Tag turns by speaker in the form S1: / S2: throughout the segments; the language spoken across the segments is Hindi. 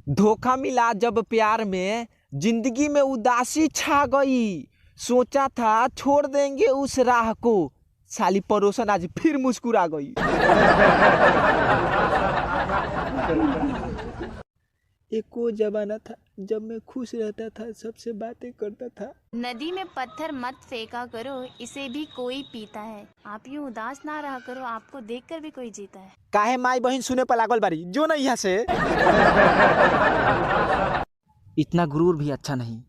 S1: धोखा मिला जब प्यार में, जिंदगी में उदासी छा गई। सोचा था छोड़ देंगे उस राह को, साली पड़ोसन आज फिर मुस्कुरा गई। एक वो जमाना था जब मैं खुश रहता था, सबसे बातें करता था।
S2: नदी में पत्थर मत फेंका करो, इसे भी कोई पीता है। आप यूँ उदास ना रहा करो, आपको देखकर भी कोई जीता है।
S1: काहे माई बहन सुने पर लागल बारी, जो नहीं यहाँ से। इतना गुरूर भी अच्छा नहीं।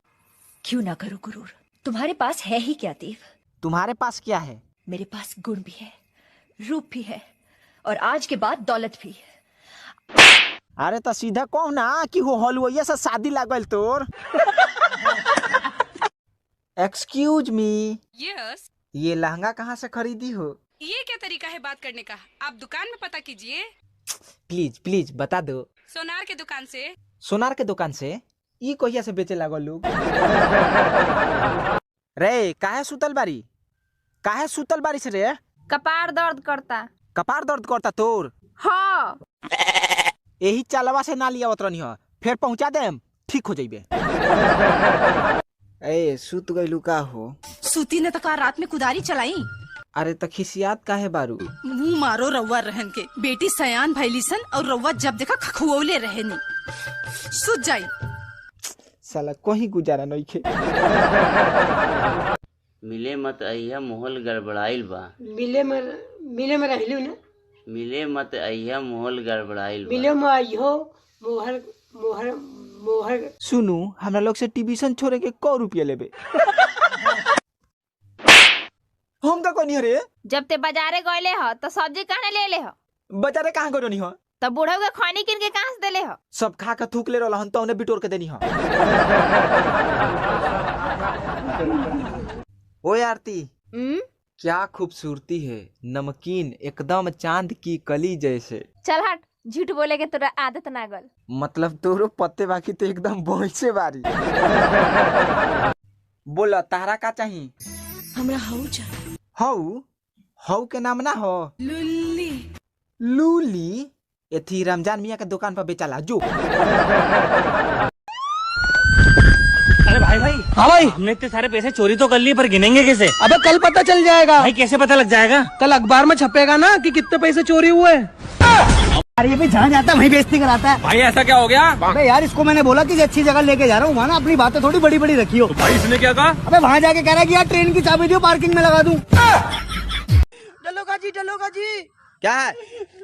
S3: क्यों ना करो गुरूर, तुम्हारे पास है ही क्या देव?
S1: तुम्हारे पास क्या है?
S3: मेरे पास गुण भी है, रूप भी है, और आज के बाद दौलत भी।
S1: अरे तो सीधा कहो ना कि हो हलवाइया से शादी लागल तोर। Excuse me.
S4: यस।
S1: ये लहंगा कहाँ से खरीदी हो?
S4: ये क्या तरीका है बात करने का? आप दुकान में पता कीजिए।
S1: प्लीज प्लीज बता दो।
S4: सोनार के दुकान से।
S1: सोनार के दुकान से? ये कहिया से बेचे लागल लोग? रे काहे सुतल बारी? काहे सुतल बारी से रे?
S2: कपार दर्द करता।
S1: कपार दर्द करता तोर?
S2: हाँ।
S1: यही चालवा से ना लिया उतरनी हो, फिर पहुंचा देम, ठीक हो जाइबे। ए सुत गइलू का हो?
S5: सूती ने तो कहा रात में कुदारी चलाई।
S1: अरे तो खिसियात काहे बारू?
S5: मुंह मारो रउआ रहन के, बेटी सयान भैलीसन और रउआ जब देखा खखुओले रहनी। सुत जाई।
S1: साला कोई गुजारा नहीं खे।
S6: मिले मत अइहा मोहल गड़बड़ाइल बा।
S7: मिले में रहलू ना।
S6: मिले मत अइहा मोहल गड़बड़ाइल बा।
S7: मिले में आइहो मोहर मोहर मोहर।
S1: सुनू हमरा लोग से टिबिशन छोड़े के 100 रुपया लेबे। हम का कोनी रे?
S2: जब ते बाजारे गइले ह तो सब्जी कहां ले ले ह?
S1: बाजारे कहां गइनी हो?
S2: तब बूढ़ा के खैनी किन के कहां से देले ह?
S1: सब खा के थूक ले रहलन तो उन्हें बिटोर के देनी हो। ओए आरती, क्या खूबसूरती है, नमकीन एकदम चांद की कली जैसे।
S2: चल हट, झूठ बोले के तोरा आदत ना गल।
S1: मतलब तोरो पत्ते बाकी तो एकदम भैंसे बारी। बोला तारा का चाहिए?
S5: हमरा हऊ चाहिए।
S1: हऊ? हऊ के नाम ना हो?
S5: लुल्ली।
S1: लूली? एथी रमजान मियाँ के दुकान पर बेचाला जो।
S8: अरे भाई हाँ भाई, हमने इतने सारे पैसे चोरी तो कर लिए पर गिनेंगे कैसे?
S9: अबे कल पता चल जाएगा।
S8: भाई कैसे पता लग जाएगा?
S9: कल अखबार में छपेगा ना कि कितने पैसे चोरी हुए। अरे ये भाई जहाँ जाता है वहीं बेइज्जती कराता है।
S8: भाई ऐसा क्या हो गया?
S9: अबे यार इसको मैंने बोला कि अच्छी जगह लेके जा रहा हूँ, वहाँ ना अपनी बातें थोड़ी बड़ी बड़ी रखी हो।
S8: भाई इसने क्या कहा?
S9: अबे वहाँ जाके कह रहा है कि यार ट्रेन की चाबी दियो पार्किंग में लगा दूं। डलोगा जी।
S1: क्या है?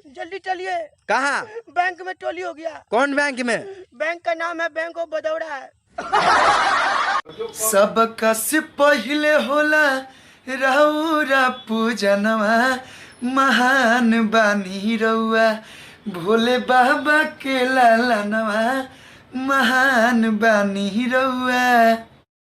S9: जल्दी चलिए।
S1: कहाँ?
S9: बैंक में चोरी हो गया।
S1: कौन बैंक में?
S9: बैंक का नाम है बैंक ऑफ बड़ौदा है।
S10: सबका से पहले होला रउरा पूजनवा, महान बानी रउआ भोले बाबा के लालनवा, महान बानी रउआ।